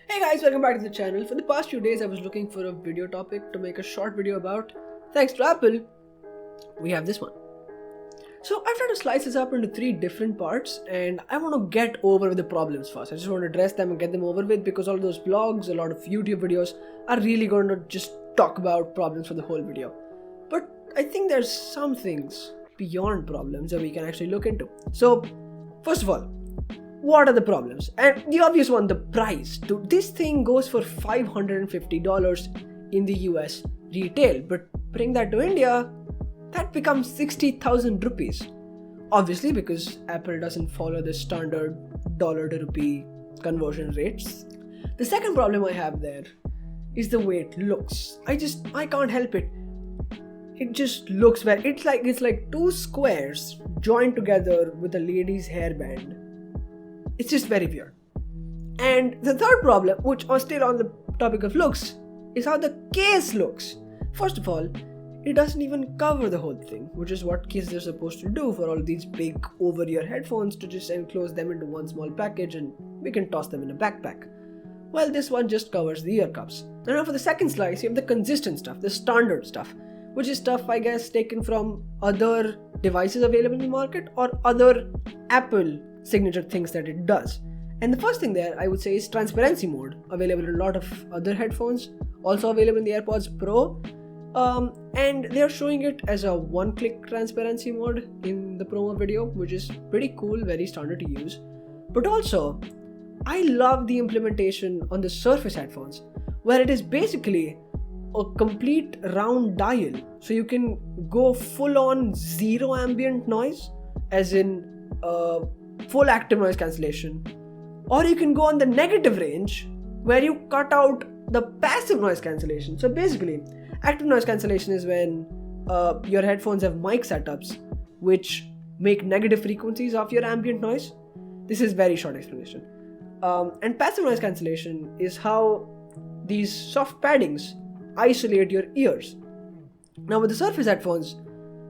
Hey guys, welcome back to the channel. For the past few days I was looking for a video topic to make a short video about. Thanks to Apple, we have this one. So I've tried to slice this up into 3 different parts and I want to get over with the problems first. I just want to address them and get them over with because all those blogs, a lot of YouTube videos are really going to just talk about problems for the whole video. But I think there's some things beyond problems that we can actually look into. So first of all, what are the problems? And the obvious one, the price. Dude, this thing goes for $550 in the US retail, but bring that to India, that becomes 60,000 rupees. Obviously, because Apple doesn't follow the standard dollar to rupee conversion rates. The second problem I have there is the way it looks. I can't help it. It just looks it's like 2 squares joined together with a lady's hairband. It's just very weird. And the third problem, which are still on the topic of looks, is how the case looks. First of all, it doesn't even cover the whole thing, which is what cases are supposed to do for all these big over-ear headphones, to just enclose them into one small package and we can toss them in a backpack. Well, this one just covers the ear cups. And now for the second slice, you have the consistent stuff, the standard stuff, which is stuff, I guess, taken from other devices available in the market or other Apple signature things that it does. And the first thing there, I would say, is transparency mode, available in a lot of other headphones, also available in the AirPods Pro. And they're showing it as a one-click transparency mode in the promo video, which is pretty cool, very standard to use. But also, I love the implementation on the Surface headphones, where it is basically a complete round dial. So you can go full-on zero ambient noise, as in full active noise cancellation, or you can go on the negative range where you cut out the passive noise cancellation. So basically, active noise cancellation is when your headphones have mic setups which make negative frequencies of your ambient noise. This is very short explanation. And passive noise cancellation is how these soft paddings isolate your ears. Now with the Surface headphones,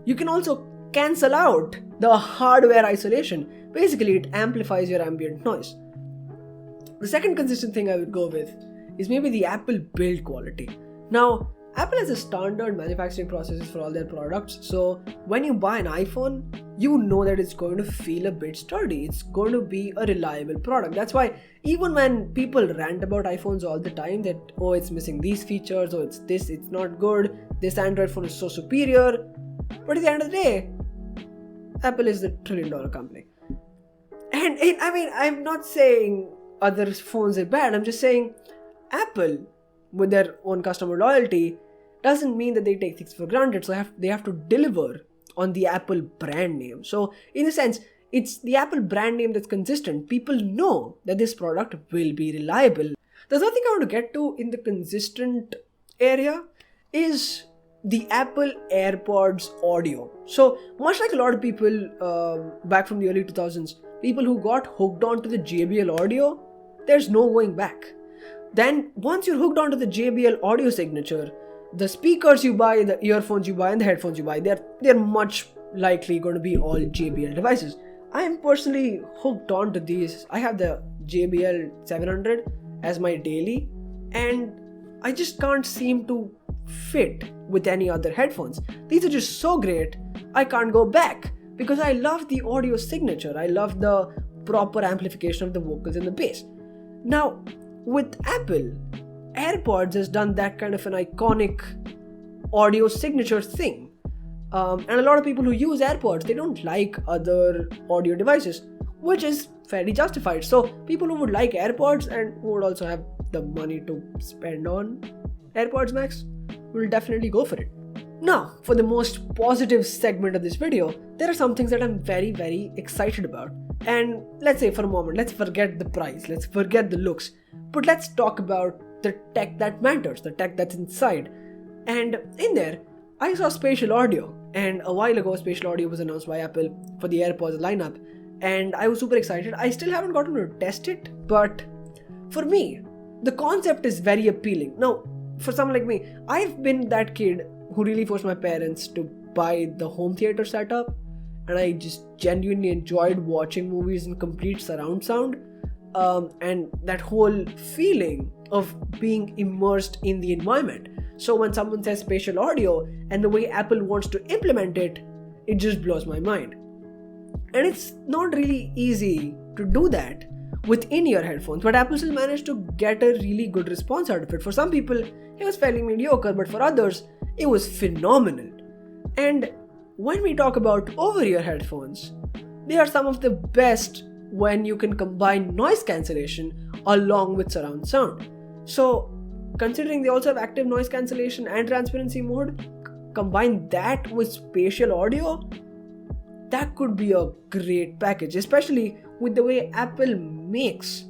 you can also cancel out the hardware isolation. Basically, it amplifies your ambient noise. The second consistent thing I would go with is maybe the Apple build quality. Now, Apple has a standard manufacturing processes for all their products, so when you buy an iPhone, you know that it's going to feel a bit sturdy. It's going to be a reliable product. That's why even when people rant about iPhones all the time that, oh, it's missing these features, oh, it's this, it's not good, this Android phone is so superior, but at the end of the day, Apple is the $1 trillion company. And I'm not saying other phones are bad. I'm just saying Apple, with their own customer loyalty, doesn't mean that they take things for granted. So they have to deliver on the Apple brand name. So in a sense, it's the Apple brand name that's consistent. People know that this product will be reliable. The third thing I want to get to in the consistent area is the Apple AirPods audio. So much like a lot of people back from the early 2000s, people who got hooked onto the JBL audio, there's no going back. Then once you're hooked onto the JBL audio signature, the speakers you buy, the earphones you buy, and the headphones you buy, they're much likely going to be all JBL devices. I am personally hooked onto these. I have the JBL 700 as my daily, and I just can't seem to fit with any other headphones. These are just so great, I can't go back because I love the audio signature. I love the proper amplification of the vocals and the bass. Now, with Apple, AirPods has done that kind of an iconic audio signature thing. And a lot of people who use AirPods, they don't like other audio devices, which is fairly justified. So people who would like AirPods and who would also have the money to spend on AirPods Max will definitely go for it. Now, for the most positive segment of this video, there are some things that I'm very, very excited about. And let's say for a moment, let's forget the price, let's forget the looks, but let's talk about the tech that matters, the tech that's inside. And in there, I saw spatial audio, and a while ago spatial audio was announced by Apple for the AirPods lineup, and I was super excited. I still haven't gotten to test it, but for me, the concept is very appealing. Now, for someone like me, I've been that kid who really forced my parents to buy the home theater setup, and I just genuinely enjoyed watching movies in complete surround sound. and that whole feeling of being immersed in the environment. So when someone says spatial audio and the way Apple wants to implement it, it just blows my mind. And it's not really easy to do that with in-ear headphones, but Apple still managed to get a really good response out of it. For some people, it was fairly mediocre, but for others, it was phenomenal. And when we talk about over-ear headphones, they are some of the best when you can combine noise cancellation along with surround sound. So, considering they also have active noise cancellation and transparency mode, combine that with spatial audio, that could be a great package, especially with the way Apple makes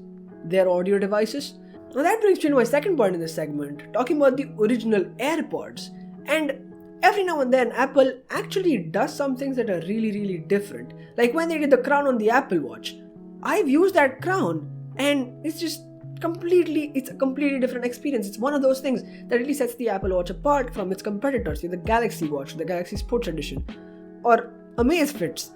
their audio devices. Now that brings me to my second point in this segment, talking about the original AirPods. And every now and then, Apple actually does some things that are really, really different. Like when they did the crown on the Apple Watch. I've used that crown and it's a completely different experience. It's one of those things that really sets the Apple Watch apart from its competitors, the Galaxy Watch, the Galaxy Sports Edition, or Amazfits.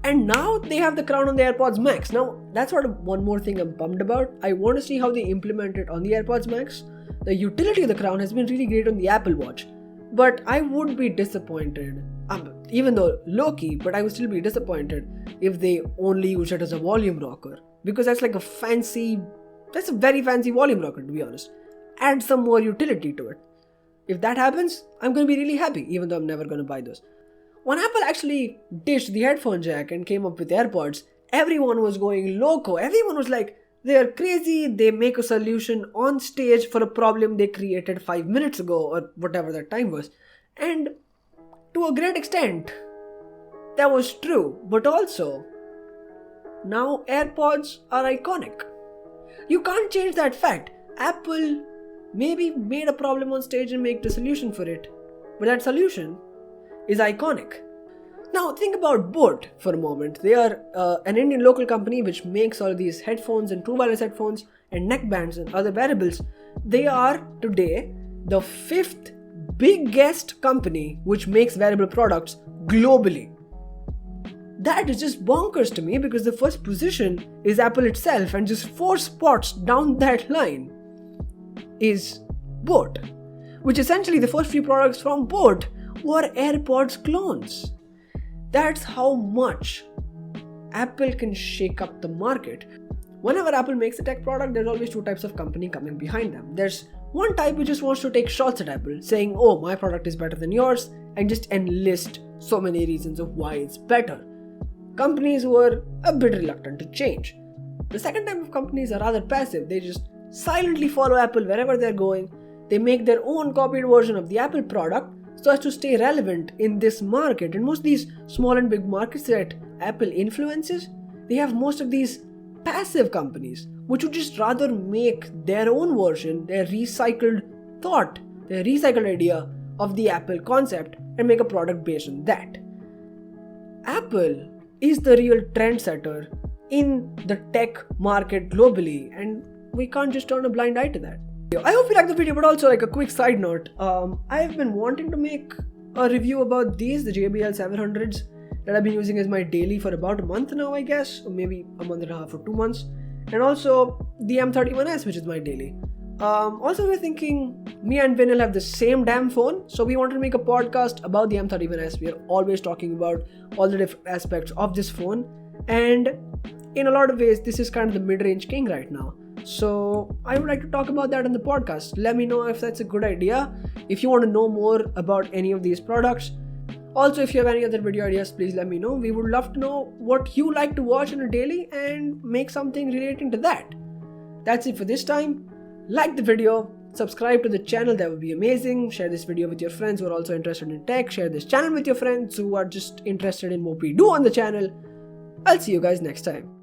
And now they have the crown on the AirPods Max. Now that's sort of one more thing I'm bummed about. I want to see how they implement it on the AirPods Max. The utility of the crown has been really great on the Apple Watch, but I would be disappointed, even though low-key, but I would still be disappointed if they only use it as a volume rocker, because that's a very fancy volume rocker, to be honest. Add some more utility to it. If that happens, I'm going to be really happy, even though I'm never going to buy those. When Apple actually ditched the headphone jack and came up with AirPods, everyone was going loco. Everyone was like, they're crazy, they make a solution on stage for a problem they created 5 minutes ago, or whatever that time was. And to a great extent, that was true. But also, now AirPods are iconic. You can't change that fact. Apple maybe made a problem on stage and made a solution for it, but that solution is iconic. Now think about Boat for a moment. They are an Indian local company which makes all these headphones and true wireless headphones and neckbands and other wearables. They are today the 5th biggest company which makes wearable products globally. That is just bonkers to me, because the first position is Apple itself, and just 4 spots down that line is Boat, which essentially the first few products from Boat were AirPods clones. That's how much Apple can shake up the market. Whenever Apple makes a tech product, there's always 2 types of company coming behind them. There's one type who just wants to take shots at Apple, saying, oh, my product is better than yours, and just enlist so many reasons of why it's better. Companies who are a bit reluctant to change. The second type of companies are rather passive. They just silently follow Apple wherever they're going. They make their own copied version of the Apple product so as to stay relevant in this market. And most of these small and big markets that Apple influences, they have most of these passive companies which would just rather make their own version, their recycled thought, their recycled idea of the Apple concept and make a product based on that. Apple is the real trendsetter in the tech market globally, and we can't just turn a blind eye to that. I hope you liked the video, but also like a quick side note, I've been wanting to make a review about the JBL 700s that I've been using as my daily for about a month now, I guess, or maybe a month and a half or 2 months, and also the M31s, which is my daily. Also, we're thinking me and Vinil have the same damn phone, so we wanted to make a podcast about the M31s. We are always talking about all the different aspects of this phone, and in a lot of ways, this is kind of the mid-range king right now. So I would like to talk about that on the podcast. Let me know if that's a good idea. If you want to know more about any of these products. Also, if you have any other video ideas, please let me know. We would love to know what you like to watch in a daily and make something relating to that. That's it for this time. Like the video, subscribe to the channel, that would be amazing. Share this video with your friends who are also interested in tech. Share this channel with your friends who are just interested in what we do on the channel. I'll see you guys next time.